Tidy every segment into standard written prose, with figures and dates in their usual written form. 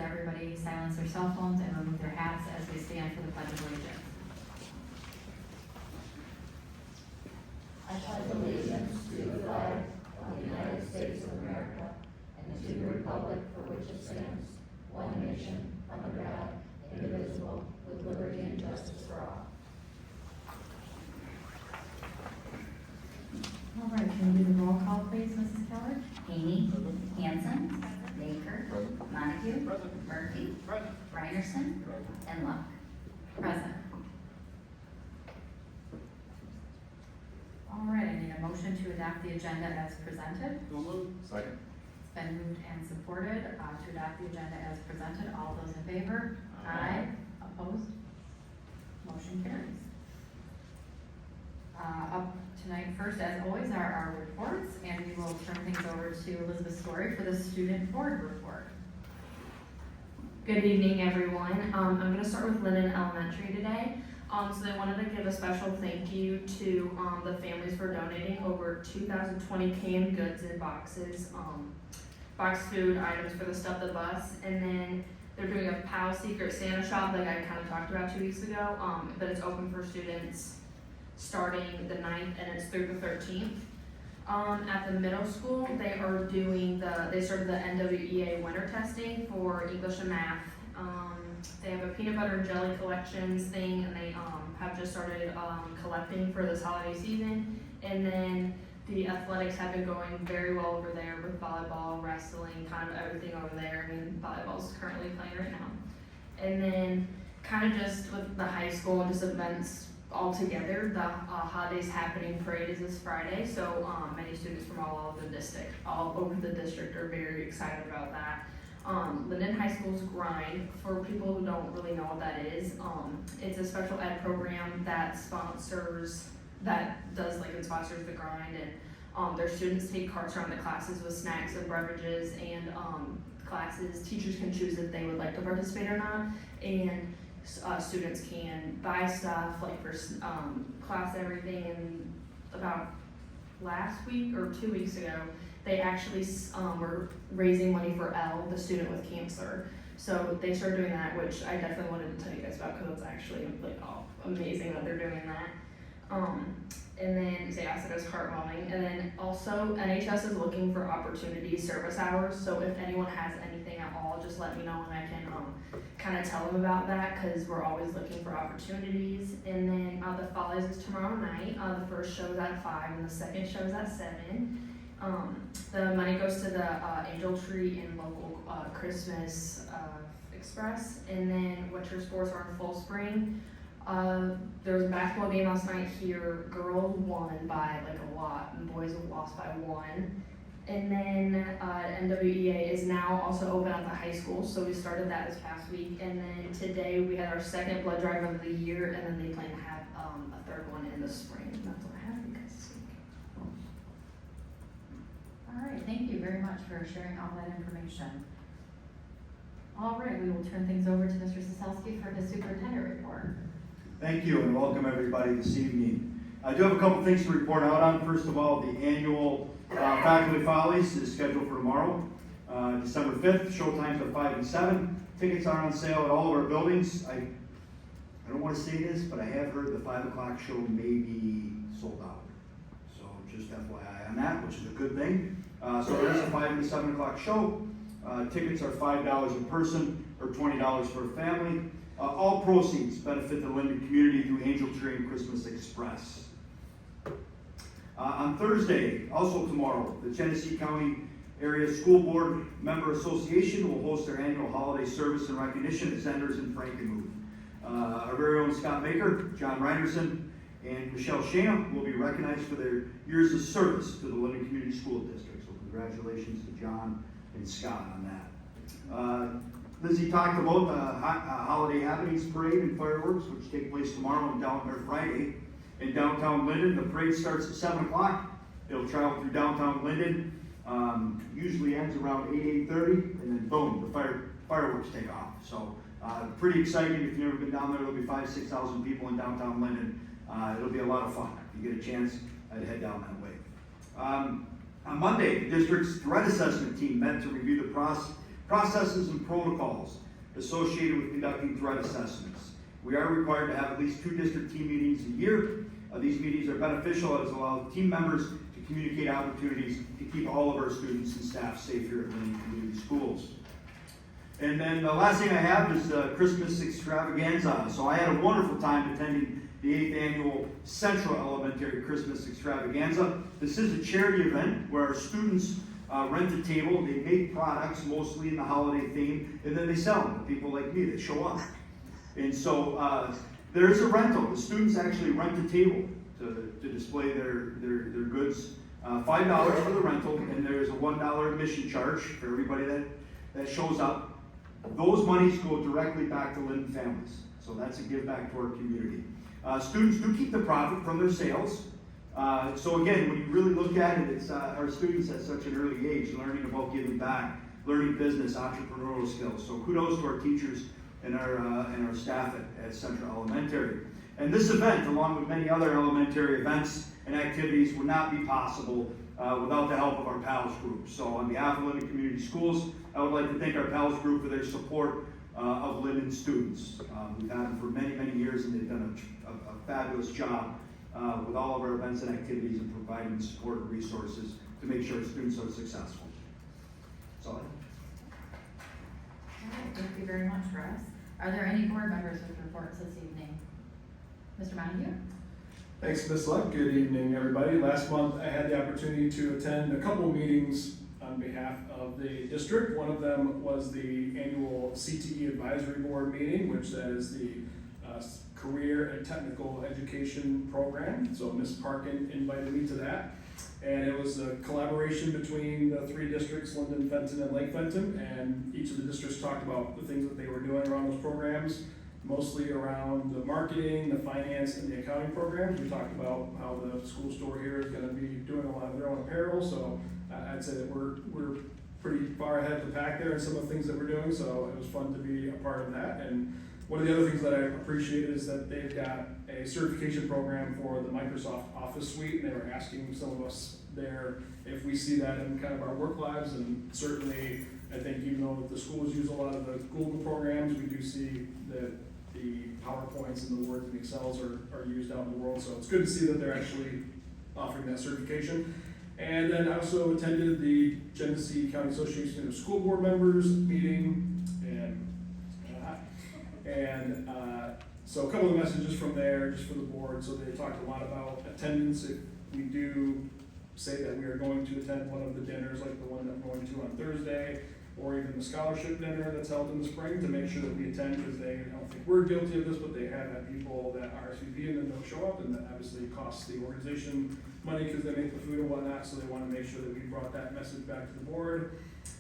that everybody silence their cell phones and remove their hats as we stand for the Pledge of Allegiance. I pledge allegiance to the flag of the United States of America and to the republic for which it stands, one nation, under God, indivisible, with liberty and justice for all. All right, can we do the roll call, please, Mrs. Keller? Haney. Hanson. Baker. Montague. Murphy. Reinerson. And Luck. Present. All right, I need a motion to adopt the agenda as presented. So moved. Second. It's been moved and supported to adopt the agenda as presented. All those in favor? Aye. Opposed? Motion carries. Up tonight, first, as always, are our reports, and we will turn things over to Elizabeth Story for the student board report. Good evening, everyone. I'm going to start with Linden Elementary today. So they wanted to give a special thank you to the families for donating over 2,020 canned goods and boxes, box food items for the Stuff the Bus, and then they're doing a POW Secret Santa shop like I kind of talked about 2 weeks ago, but it's open for students starting the 9th and it's through the 13th. At the middle school, they are doing they started the NWEA winter testing for English and math. They have a peanut butter and jelly collections thing, and they have just started collecting for this holiday season. And then the athletics have been going very well over there with volleyball, wrestling, kind of everything over there. I mean, volleyball's currently playing right now. And then kind of just with the high school and just events all together, the Holidays Happening Parade is this Friday, so many students from all over the district are very excited about that. Linden High School's Grind, for people who don't really know what that is, it's a special ed program that sponsors the Grind, and their students take carts around the classes with snacks and beverages, and teachers can choose if they would like to participate or not, and students can buy stuff like for class everything. And about last week or 2 weeks ago, they actually were raising money for Elle, the student with cancer. So they started doing that, which I definitely wanted to tell you guys about because it's actually amazing that they're doing that. And then so it was heartwarming. And then also NHS is looking for opportunity service hours. So if anyone has anything at all, just let me know and I can kind of tell them about that because we're always looking for opportunities. And then the Follies is tomorrow night. The first show is at 5 and the second show is at 7. The money goes to the Angel Tree and local Christmas Express. And then winter sports are in full spring. There was a basketball game last night here. Girls won by a lot, and boys lost by 1. And then NWEA is now also open at the high school, so we started that this past week. And then today we had our second blood drive of the year, and then they plan to have a third one in the spring. And that's what I have for you guys this week. All right, thank you very much for sharing all that information. All right, we will turn things over to Mr. Soselsky for his superintendent report. Thank you and welcome everybody this evening. I do have a couple things to report out on. First of all, the annual Faculty Follies is scheduled for tomorrow, December 5th. Show times are 5 and 7. Tickets are on sale at all of our buildings. I don't want to say this, but I have heard the 5 o'clock show may be sold out. So just FYI on that, which is a good thing. So there is a 5 and 7 o'clock show. Tickets are $5 a person or $20 for a family. All proceeds benefit the Linden community through Angel Tree and Christmas Express. On Thursday, also tomorrow, the Genesee County Area School Board Member Association will host their annual holiday service and recognition at Zenders and Frankenmuth. Our very own Scott Baker, John Reinerson, and Michelle Shana will be recognized for their years of service to the Linden Community School District. So congratulations to John and Scott on that. Lizzie talked about the Holiday Happenings Parade and fireworks, which take place tomorrow and Friday in downtown Linden. The parade starts at 7 o'clock. It'll travel through downtown Linden. Usually ends around 8:30, and then boom, the fireworks take off. So pretty exciting. If you've never been down there, there'll be 5,000-6,000 people in downtown Linden. It'll be a lot of fun. If you get a chance, I'd head down that way. On Monday, the district's threat assessment team met to review the processes and protocols associated with conducting threat assessments. We are required to have at least 2 district team meetings a year. These meetings are beneficial as it allows team members to communicate opportunities to keep all of our students and staff safe here at Linden Community Schools. And then the last thing I have is Christmas extravaganza. So I had a wonderful time attending the 8th annual Central Elementary Christmas extravaganza. This is a charity event where our students rent a table. They make products, mostly in the holiday theme, and then they sell them to people like me that show up. And so there is a rental. The students actually rent a table to display their goods. $5 for the rental, and there is a $1 admission charge for everybody that shows up. Those monies go directly back to Linden families. So that's a give back to our community. Students do keep the profit from their sales. So again, when you really look at it, it's our students at such an early age learning about giving back, learning business, entrepreneurial skills. So kudos to our teachers and our staff at Central Elementary. And this event, along with many other elementary events and activities, would not be possible without the help of our PALS group. So on behalf of Linden Community Schools, I would like to thank our PALS group for their support of Linden students. We've had them for many, many years, and they've done a fabulous job with all of our events and activities and providing support and resources to make sure our students are successful. That's all I have. All right, thank you very much, Russ. Are there any board members with reports this evening? Mr. Montague? Thanks, Ms. Luck. Good evening, everybody. Last month, I had the opportunity to attend a couple of meetings on behalf of the district. One of them was the annual CTE Advisory Board meeting, which that is the Career and Technical Education Program. So Ms. Parkin invited me to that. And it was a collaboration between the 3 districts, Linden, Fenton, and Lake Fenton. And each of the districts talked about the things that they were doing around those programs, mostly around the marketing, the finance, and the accounting programs. We talked about how the school store here is going to be doing a lot of their own apparel. So I'd say that we're pretty far ahead of the pack there in some of the things that we're doing. So it was fun to be a part of that. And one of the other things that I appreciate is that they've got a certification program for the Microsoft Office suite, and they were asking some of us there if we see that in kind of our work lives, and certainly I think even though the schools use a lot of the Google programs, we do see that the PowerPoints and the Words and Excels are used out in the world, so it's good to see that they're actually offering that certification. And then I also attended the Genesee County Association of School Board Members meeting, and so a couple of messages from there just for the board. So they talked a lot about attendance. If we do say that we are going to attend one of the dinners like the one that we're going to on Thursday, or even the scholarship dinner that's held in the spring, to make sure that we attend, because I don't think we're guilty of this, but they have had people that RSVP and then don't show up, and that obviously costs the organization money because they make the food and whatnot, so they want to make sure that we brought that message back to the board.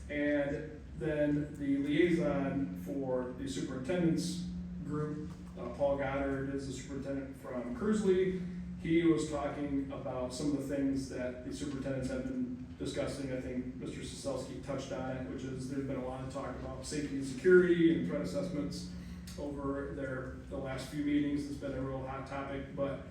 And then the liaison for the superintendent's group, Paul Goddard is the superintendent from Kersley. He was talking about some of the things that the superintendents have been discussing. I think Mr. Soselski touched on it, which is there's been a lot of talk about safety and security and threat assessments over the last few meetings. It's been a real hot topic, but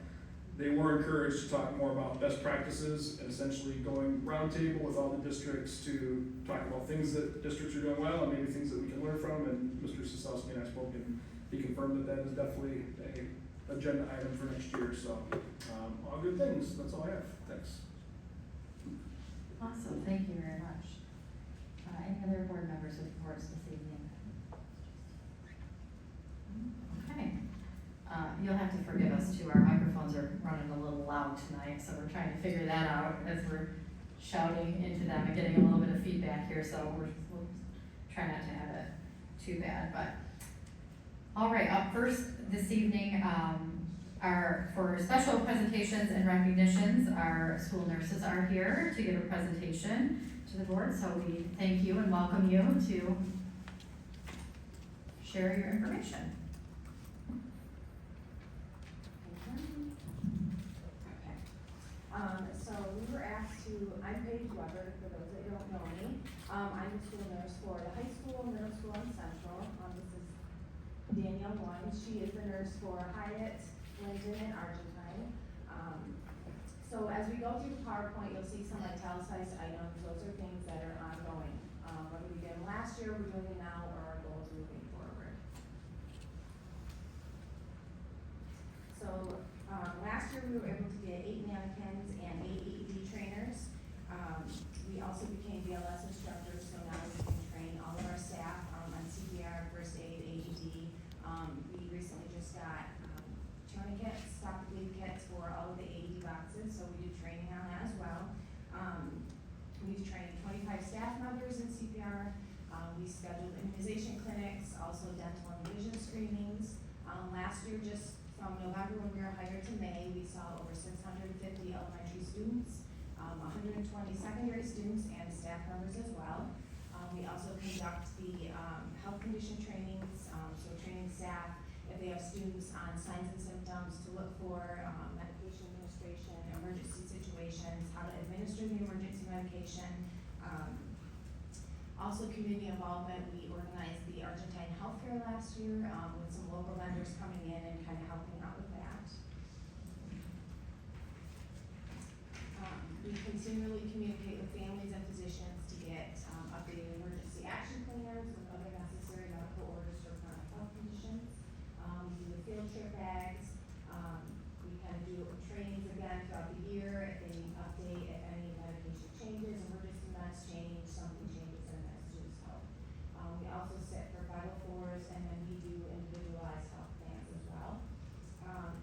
they were encouraged to talk more about best practices and essentially going roundtable with all the districts to talk about things that districts are doing well and maybe things that we can learn from. And Mr. Soselski and I spoke, and he confirmed that is definitely a agenda item for next year. So all good things. That's all I have. Thanks. Awesome, thank you very much. Any other board members with reports this evening? Okay. You'll have to forgive us too, our microphones are running a little loud tonight, so we're trying to figure that out as we're shouting into them and getting a little bit of feedback here, so we'll try not to have it too bad, but. All right, up first this evening, for special presentations and recognitions, our school nurses are here to give a presentation to the board, so we thank you and welcome you to share your information. Okay. So we were asked to, I'm Paige Weber, for those that don't know me. I'm the school nurse for the high school, middle school, and central. This is Danielle Wines. She is the nurse for Hyatt, Linden, and Argentine. So as we go through the PowerPoint, you'll see some italicized items. Those are things that are ongoing. whether we did them last year, we're doing it now, or our goals moving forward. So, last year we were able to get 8 mannequins and 8 AED trainers. We also became BLS instructors, so now we can train all of our staff on CPR, first aid, AED. We recently just got tourniquets, stop the bleed kits for all of the AED boxes, so we do training on that as well. We've trained 25 staff members in CPR. We scheduled immunization clinics, also dental and vision screenings. Last year, just from November when we were hired to May, we saw over 650 elementary students, 120 secondary students, and staff members as well. We also conduct the health condition trainings, so training staff if they have students on signs and symptoms to look for, medication administration, emergency situations, how to administer the emergency medication. Also community involvement, we organized the Argentine Health Fair last year, with some local vendors coming in and kind of helping out with that. We continually communicate with families and physicians to get, updated emergency action plans with other necessary medical orders for chronic health conditions. We do the field trip bags, we kind of do trainings again throughout the year, if they need update, if any medication changes, emergency meds change, something changes in messages help. We also sit for 504s, and then we do individualized health plans as well.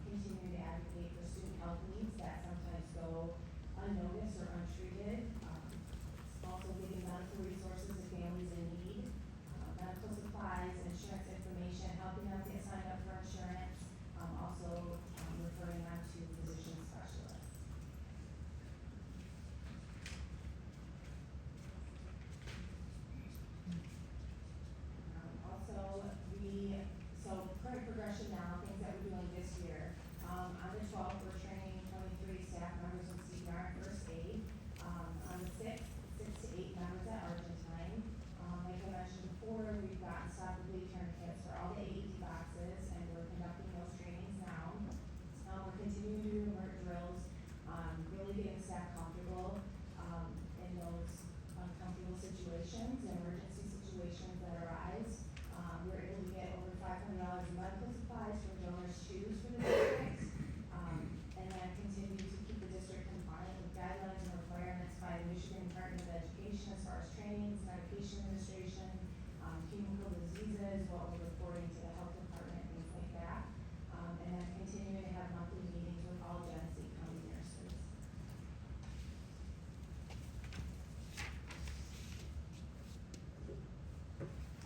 Continue to advocate for student health needs that sometimes go unnoticed or untreated. Also giving medical resources to families in need, medical supplies, insurance information, helping them get signed up for insurance, also referring them to physician specialists. Current progression now, things that we're doing this year. On the 12th, we're training 23 staff members in CPR and first aid. On the 6th, 6 to 8 members at Argentine. Like I mentioned before, we've got stop the bleed tourniquets for all the AED boxes, and we're conducting those trainings now. We're continuing to do alert drills, really getting staff comfortable in those uncomfortable situations, emergency situations that arise. We're able to get over $500 in medical supplies from donors' shoes for the district, and then continue to keep the district compliant with guidelines and requirements by the Michigan Department of Education as far as trainings, medication administration, communicable diseases, what we're reporting to the health department, things like that. And then continuing to have monthly meetings with all Gen Z county nurses.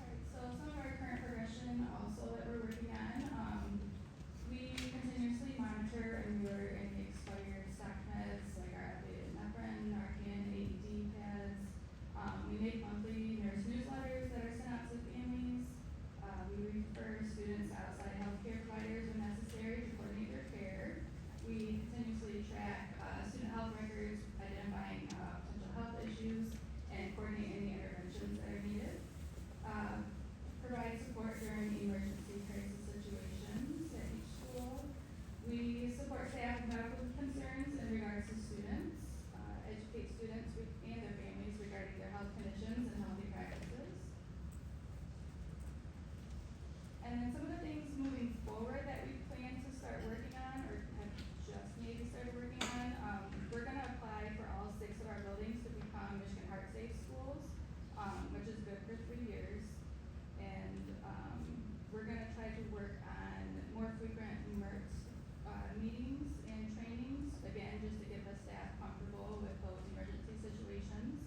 Alright, so some of our current progression also that we're working on, we continuously monitor and we're in the expired stock meds, like our updated Neprin, Narcan, AED pads. We make monthly nurse newsletters that are sent out to families. We refer students to outside healthcare providers when necessary to coordinate their care. We continuously track, student health records, identifying, potential health issues, and coordinate any interventions that are needed. Provide support during emergency crisis situations at each school. We support staff with medical concerns in regards to students, educate students and their families regarding their health conditions and healthy practices. And then some of the things moving forward that we plan to start working on, or have just maybe started working on, we're gonna apply for all 6 of our buildings to become Michigan Heart Safe schools, which is good for 3 years. And we're gonna try to work on more frequent meetings and trainings, again, just to get the staff comfortable with those emergency situations.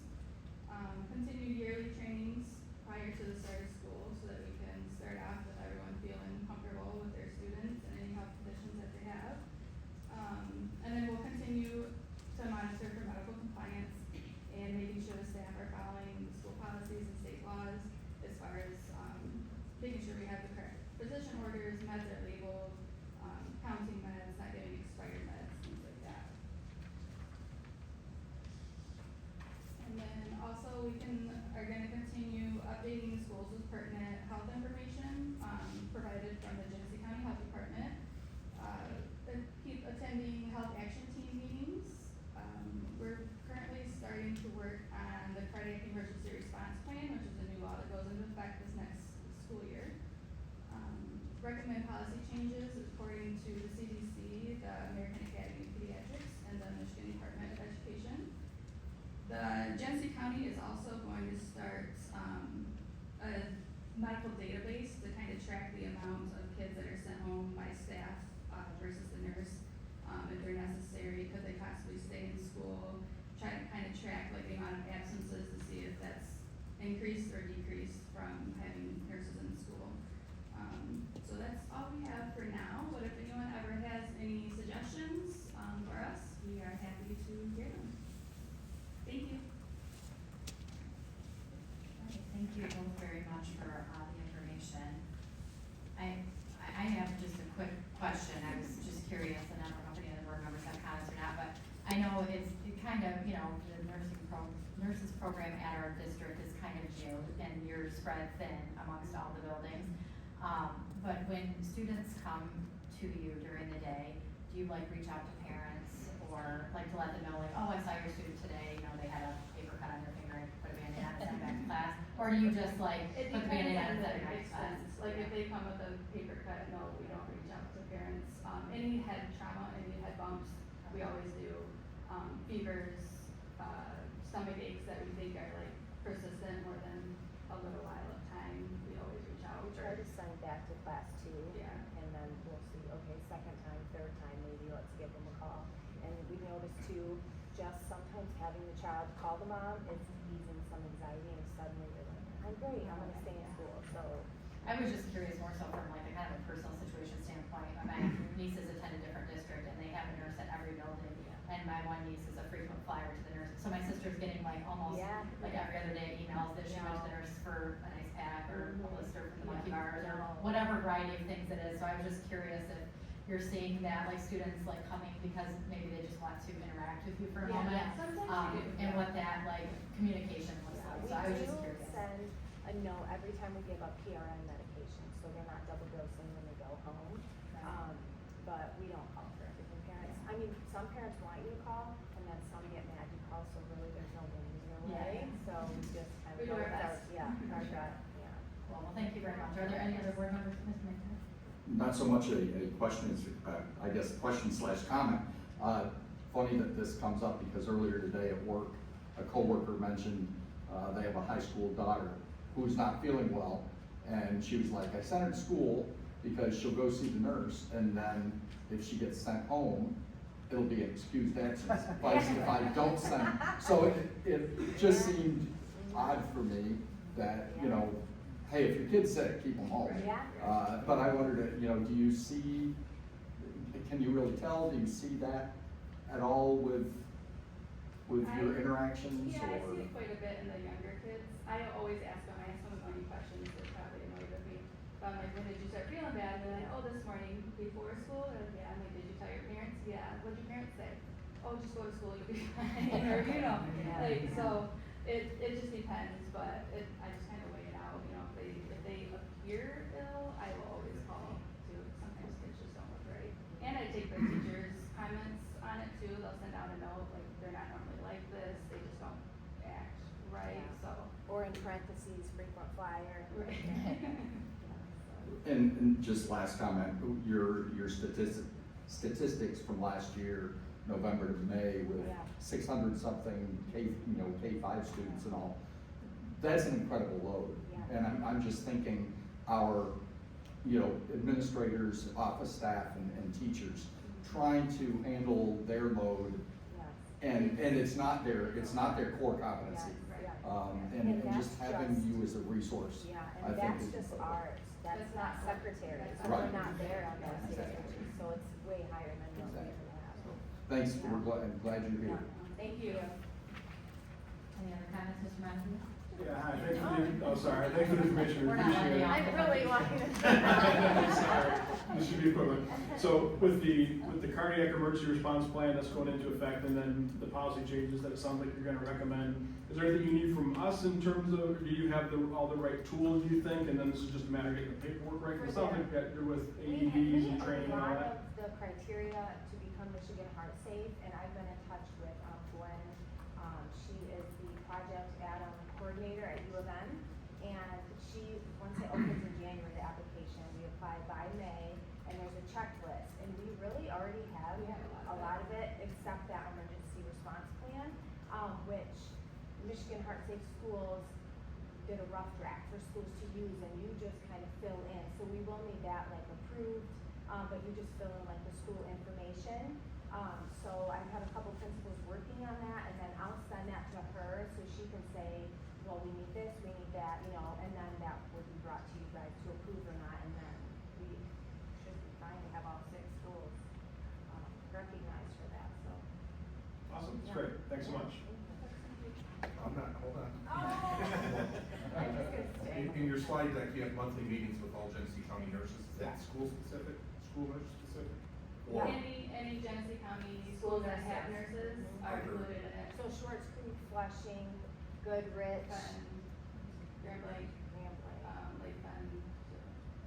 Continue yearly trainings prior to the start of school so that we can start off with everyone feeling comfortable with their students and any health conditions that they have. And then we'll continue to monitor for medical compliance and making sure the staff are following school policies and state laws as far as, making sure we have the correct physician orders, meds are labeled, counting meds, not getting expired meds, things like that. And then also we are gonna continue updating schools with pertinent health information, provided from the Genesee County Health Department. Keep attending health action team meetings. We're currently starting to work on the cardiac emergency response plan, which recommend policy changes according to the CDC, the American Academy of Pediatrics, and the Michigan Department of Education. The Genesee County is also going to start, a medical database to kind of track the amount of kids that are sent home by staff, versus the nurse, if they're necessary, could they possibly stay in school, try to kind of track like the amount of absences to see if that's increased or decreased from having nurses in the school. So that's all we have for now, but if anyone ever has any suggestions, for us, we are happy to hear them. Thank you. Okay, thank you both very much for the information. I have just a quick question. I was just curious, and I don't know if any other board members have comments or not, but I know it kind of, you know, the nurses program at our district is kind of new, and you're spread thin amongst all the buildings. But when students come to you during the day, do you like reach out to parents or like to let them know like, oh, I saw your student today, you know, they had a paper cut on their finger, I put a Band-Aid on and send it back to class? Or do you just like It put the depends Band-Aid on on and the send it back to class? expense, like if they come with a paper cut, no, we don't reach out to parents. Any head trauma, any head bumps, we always do. Fevers, stomach aches that we think are like persistent more than a little while of time, we always reach out. We try to send back to class 2. Yeah. And then we'll see, okay, second time, third time, maybe let's give them a call. And we noticed too, just sometimes having the child call the mom is easing some anxiety, and suddenly they're like, I'm great, I'm gonna stay in school, so. I was just curious more so from like a kind of a personal situation standpoint. My nieces attend a different district and they have a nurse at every building. And my one niece is a frequent flyer to the nurse. So my sister's getting like almost like every other day emails that she went to the nurse for an ice pack or a blister from the monkey bars or whatever variety of things it is. So I was just curious if you're seeing that, like students like coming because maybe they just want to interact with you for a moment. Sometimes we do. And what that like communication looks like. So I was just We curious. do send a note every time we give up PRN medication, so they're not double dosing when they go home. But we don't call for everything. Parents, I mean, some parents want you to call, and then some get mad you call, so really there's no win either way. So we just kind of We do go our with our, best. our gut, yeah. Well, thank you very much. Are there any other board members, Mr. McDonough? Not so much a question, as I guess question/comment. Funny that this comes up because earlier today at work, a coworker mentioned they have a high school daughter who's not feeling well, and she was like, I sent her to school because she'll go see the nurse, and then if she gets sent home, it'll be an excused absence. If I don't send, so it just seemed odd for me that, you know, hey, if your kid's sick, keep them home. Yeah. But I wondered, you know, do you see, can you really tell, do you see that at all with your interactions? Yeah, I or? see it quite a bit in the younger kids. I always ask them any questions, they're probably annoyed with me. But I'm like, when did you start feeling bad? And they're like, oh, this morning before school. They're like, yeah. I'm like, did you tell your parents? Yeah. What'd your parents say? Oh, just go to school, you'll be fine. Or, you know, like, so it just depends, but I just kind of weigh it out. You know, if they appear ill, I will always call too. Sometimes kids just don't look right. And I take the teachers' comments on it too. They'll send out a note, like, they're not normally like this, they just don't act right, so. Or in parentheses, frequent flyer. And just last comment, your statistics from last year, November to May, with 600 something K-5 students and all, that's an incredible load. Yeah. And I'm just thinking our, administrators, office staff and teachers trying to handle their load, and it's not their core competency. And just having you as a resource, Yeah, I and think that's is just important. ours, that's not secretaries, so Right. we're not there on those Exactly. stations, so it's way higher than what we Exactly. have. Thanks, I'm glad you're here. Thank you. Any other comments, Mr. Montague? Yeah, hi, thanks for the information, we We're not appreciate letting it. you off. I'm really wanting to. Sorry, this should be equivalent. So with the cardiac emergency response plan that's going into effect, and then the policy changes that it sounds like you're gonna recommend, is there anything you need from us in terms of, do you have all the right tools, do you think, and then this is just a matter of getting the paperwork right? It sounds like you're with AEDs and training and all A lot that. of the criteria to become Michigan Heart Safe, and I've been in touch with Gwen. She is the project coordinator at U of M, and once it opens in January, the application, we apply by May. schools did a rough draft for schools to use, and you just kind of fill in. So we will need that like approved, but you just fill in like the school information. So I've had a couple principals working on that, and then I'll send that to her so she can say, well, we need this, we need that, you know, and then that would be brought to you guys to approve or not, and then we should be fine to have all 6 schools recognized for that, so. Awesome, that's Yeah. great, thanks so much. I'm not, hold on. Oh, I'm just gonna stay. In your slide deck, you have monthly meetings with all Genesee County nurses. Is that Yeah. school specific, school nurse specific? Or Any Genesee County schools that have nurses are included in it. So Shorts Creek, Flushing, Goodrich, Fun, Grand Blanc, Ramblin', Lake Fun.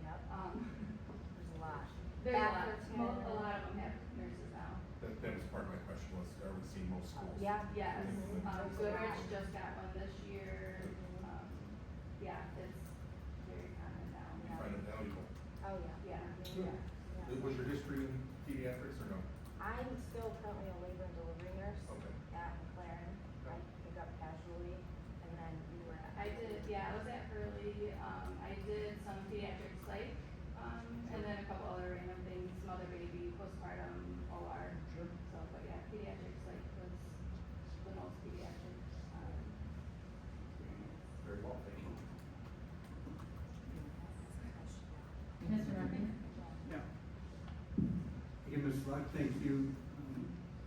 yep, there's a lot. There's a lot, Atherton. a lot of them have nurses now. that was part of my question was, are we seeing most schools? Yeah. Yes, Mhm. There's a Goodrich lot. just got one this year. Yeah, it's very common now. You find it valuable. Oh, yeah. Yeah. Yeah. Was your history in pediatrics or no? I'm still currently a labor and delivery nurse Okay. at McLaren. I pick up casually, and then we were at. I did, yeah, I was at Hurley, I did some pediatric psych, and then a couple other random things, mother baby, postpartum, OR. Sure. So, but yeah, pediatric psych was the most pediatric, experience. Very well, thank you. Mr. Murphy? Yeah. Again, Ms. Luck, thank you,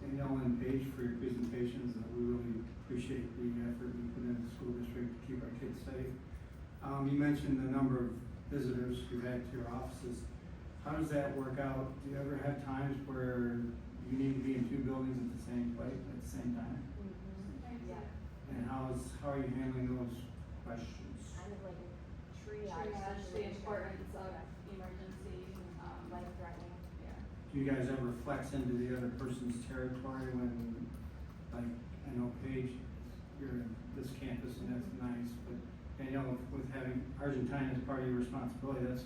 Danielle and Paige, for your presentations. We really appreciate the effort you put in the school district to keep our kids safe. You mentioned the number of visitors you've had to your offices. How does that work out? Do you ever have times where you need to be in 2 buildings at the same place, at the same time? Sometimes, Yeah. And how are you handling those questions? Kind of like a triage Triage, the situation. importance of Yeah. emergency, Life-threatening. yeah. Do you guys ever flex into the other person's territory when, like, I know Paige, you're in this campus and that's nice, but Danielle, with having Argentine as part of your responsibility, it's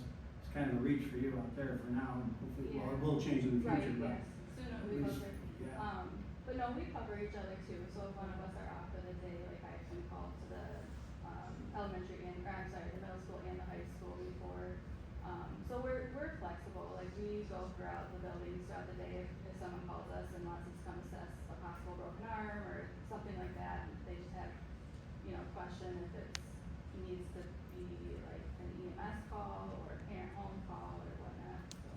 kind of a reach for you out there for now, and hopefully, well, it will change in the Right, future, but. yes, sooner at we least- cover, Yeah, but no, we cover each other too, so if one of us are off for the day, like I've been called to the, elementary and, or I'm sorry, the middle school and the high school before. So we're flexible, like we go throughout the buildings throughout the day, if someone calls us and wants us to come assess a possible broken arm or something like that, and they just have, you know, question if it's, needs to be like an EMS call or a parent home call or whatnot, so.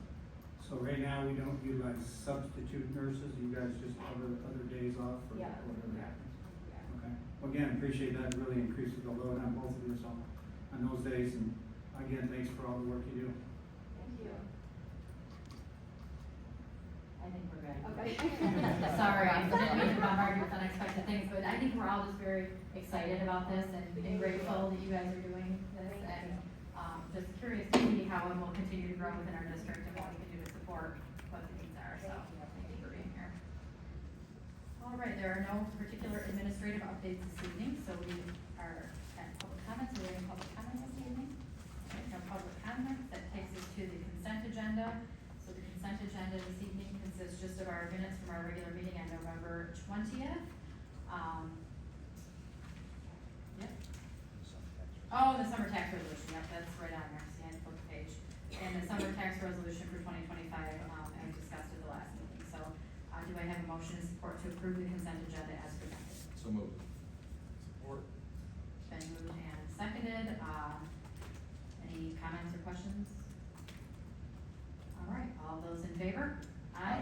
so right now, we don't utilize substitute nurses, you guys just cover the other days off or Yeah. whatever Yeah. happens? Yeah. Okay, well, again, appreciate that, really increases the load on both of you, so, on those days, and again, thanks for all the work you do. Thank you. I think we're good. Okay. Sorry, I didn't mean to bombard you with unexpected things, but I think we're all just very excited about this and grateful that you guys are doing this, and, just curious to see how it will continue to grow within our district and what we can do to support what the needs are, so thank you for being here. All right, there are no particular administrative updates this evening, so we are at public comments. Are there any public comments this evening? Okay, no public comments. That takes us to the consent agenda. So the consent agenda this evening consists just of our minutes from our regular meeting on November 20th. Yep. Oh, the summer tax resolution, yep, that's right on there, see, I flipped the page. And the summer tax resolution for 2025, as discussed at the last meeting. So, do I have a motion and support to approve the consent agenda as presented? So moved. Support. Been moved and seconded, any comments or questions? All right, all those in favor? Aye.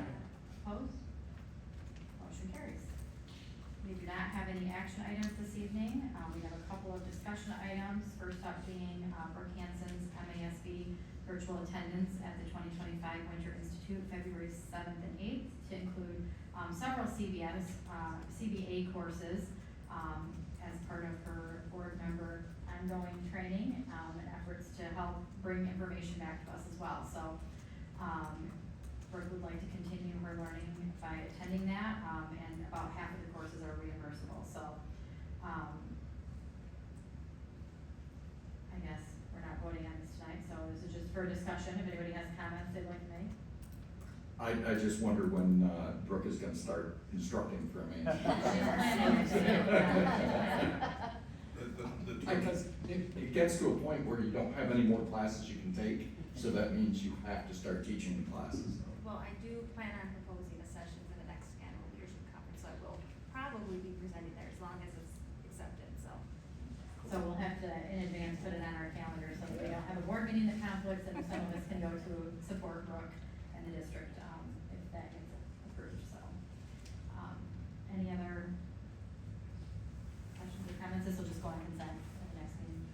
Opposed? Motion carries. We do not have any action items this evening. We have a couple of discussion items. First up being Brooke Hansen's MASB virtual attendance at the 2025 Winter Institute, February 7th and 8th, to include several CBA courses as part of her board member ongoing training and efforts to help bring information back to us as well. So Brooke would like to continue her learning by attending that, and about half of the courses are reimbursable, so, I guess we're not voting on this tonight, so this is just for discussion, if anybody has comments they'd like to make. I just wonder when Brooke is gonna start instructing for me. She's planning it, she's planning it. Because it gets to a point where you don't have any more classes you can take, so that means you have to start teaching the classes. Well, I do plan on proposing a session for the next annual leadership conference, so I will probably be presenting there as long as it's accepted, so. So we'll have to, in advance, put it on our calendar so that we don't have a board meeting that conflicts and some of us can go to support Brooke and the district, if that gets approved, so. Any other questions or comments? This will just go on consent at the next meeting.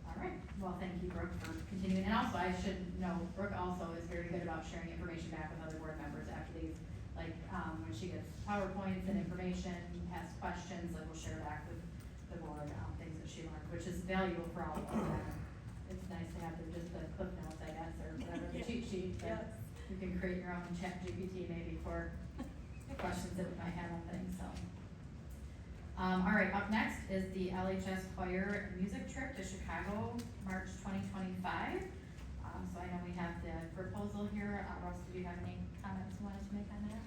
All right, well, thank you, Brooke, for continuing, and also, I should know, Brooke also is very good about sharing information back with other board members after these, like, when she gets PowerPoints and information, has questions, like, we'll share back with the board, things that she learned, which is valuable for all of us. It's nice to have just the clip notes, I guess, or whatever, the cheat sheet, that you can create your own chat GPT maybe for questions that we might have on things, so. All right, up next is the LHS choir music trip to Chicago, March 2025. So I know we have the proposal here. Russ, do you have any comments you wanted to make on that?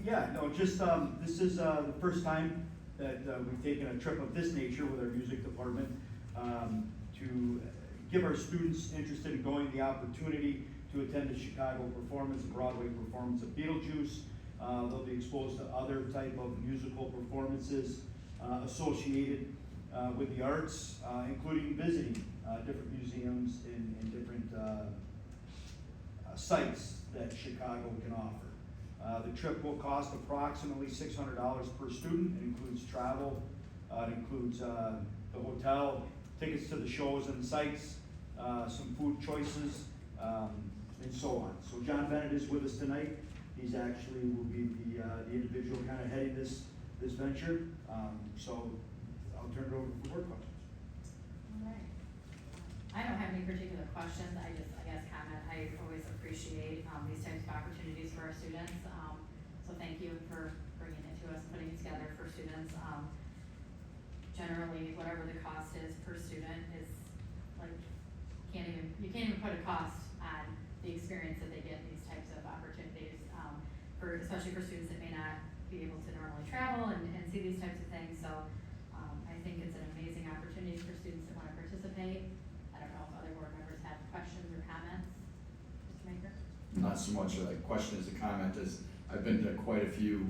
Yeah, no, just, this is, the first time that, we've taken a trip of this nature with our music department, to give our students interested in going the opportunity to attend the Chicago performance, a Broadway performance of Beetlejuice. They'll be exposed to other type of musical performances, associated, with the arts, including visiting, different museums and different, sites that Chicago can offer. The trip will cost approximately $600 per student. It includes travel, it includes the hotel, tickets to the shows and sites, some food choices, and so on. So John Bennett is with us tonight. He's actually will be the individual kind of heading this venture. So I'll turn it over for board questions. All right. I don't have any particular questions. I guess comment. I always appreciate these types of opportunities for our students. So thank you for bringing it to us, putting it together for students. Generally, whatever the cost is per student is like you can't even put a cost on the experience that they get in these types of opportunities. Especially for students that may not be able to normally travel and see these types of things. So I think it's an amazing opportunity for students that want to participate. I don't know if other board members have questions or comments. Mr. Maker? Not so much a question as a comment, as I've been to quite a few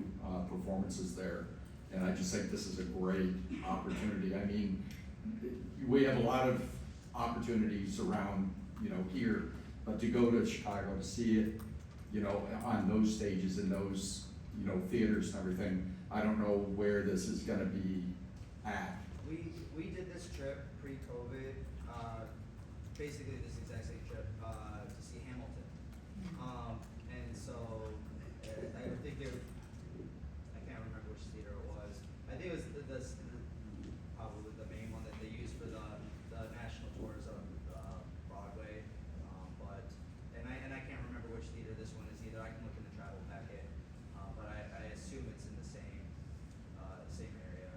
performances there, and I just think this is a great opportunity. I mean, we have a lot of opportunities around, here, but to go to Chicago to see it, on those stages and those, theaters and everything, I don't know where this is gonna be at. We did this trip pre-COVID, basically this exact same trip, to see Hamilton. And so, I think I can't remember which theater it was. I think it was probably the main one that they used for the national tours of, Broadway. And I can't remember which theater this one is either. I can look in the travel packet, but I assume it's in the same area.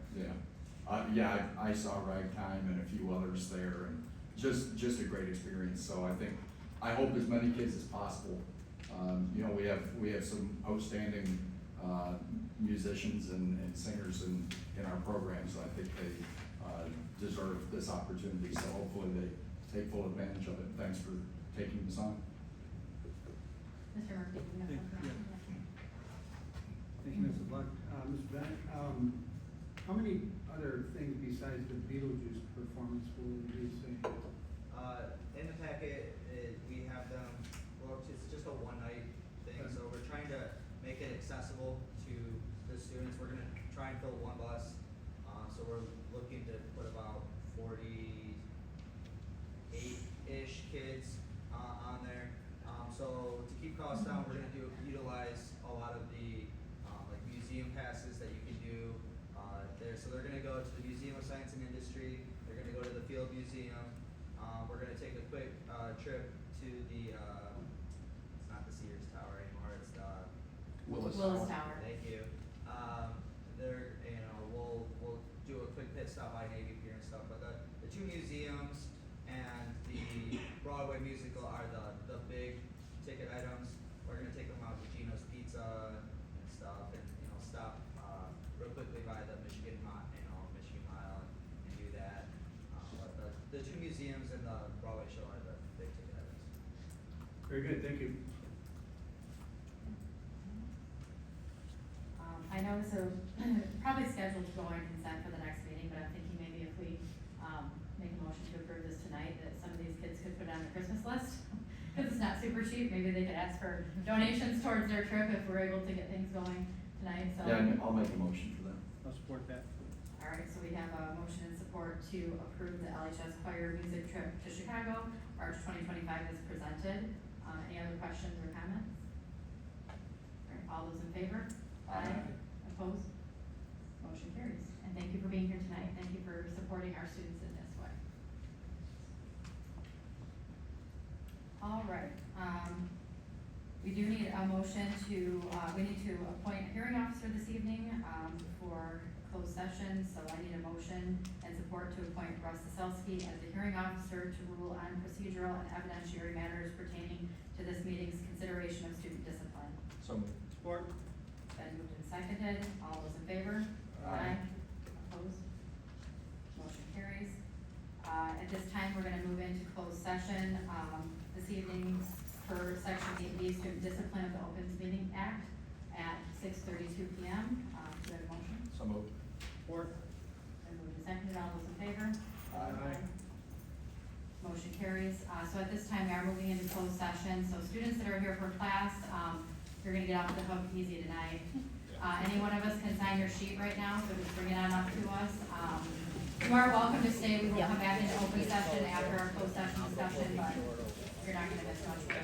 Yeah, I saw Ragtime and a few others there, and just a great experience. So I hope as many kids as possible. We have some outstanding musicians and singers in our program, so I think they deserve this opportunity. So hopefully they take full advantage of it. Thanks for taking this on. Mr. Murphy, you have something? Thank you, Mrs. Luck. Mr. Bennett, how many other things besides the Beetlejuice performance will you say? In the packet, we have them, it's just a one-night thing, so we're trying to make it accessible to the students. We're gonna try and fill one bus, so we're looking to put about 48-ish kids on there. So to keep costs down, we're gonna utilize a lot of the like museum passes that you can do there. So they're gonna go to the Museum of Science and Industry. They're gonna go to the Field Museum. We're gonna take a quick trip to the it's not the Sears Tower anymore. It's the Willis Tower. Thank you. We'll do a quick pit stop by Navy Pier and stuff. But the two museums and the Broadway musical are the big ticket items. We're gonna take them out to Gino's Pizza and stuff, and stop real quickly by the Michigan the two museums and the Broadway show are the big ticket items. Very good, thank you. I know this will probably scheduled to go on consent for the next meeting, but I'm thinking maybe if we, make a motion to approve this tonight, that some of these kids could put it on the Christmas list. Cause it's not super cheap, maybe they could ask for donations towards their trip if we're able to get things going tonight, so. Yeah, I'll make a motion for that. I'll support that. All right, so we have a motion and support to approve the LHS choir music trip to Chicago, March 2025 as presented. Any other questions or comments? All right, all those in favor? Aye. Opposed? Motion carries. And thank you for being here tonight. Thank you for supporting our students in this way. All right, we do need a motion to, we need to appoint a hearing officer this evening, for closed session. So I need a motion and support to appoint Russ Siselsky as the hearing officer to rule on procedural and evidentiary matters pertaining to this meeting's consideration of student discipline. So moved. Support. Been moved and seconded. All those in favor? Aye. Opposed? Motion carries. At this time, we're gonna move into closed session, this evening for section 8B, student discipline of the Open Meeting Act at 6:32 PM. Do we have a motion? So moved. Support. Been moved and seconded. All those in favor? Aye. Motion carries. So at this time, we are moving into closed session. So students that are here for class, you're gonna get off the hook easy tonight. Any one of us can sign your sheet right now, so just bring it on up to us. You are welcome to stay. We will come back into open session after our closed session discussion, but you're not gonna miss much.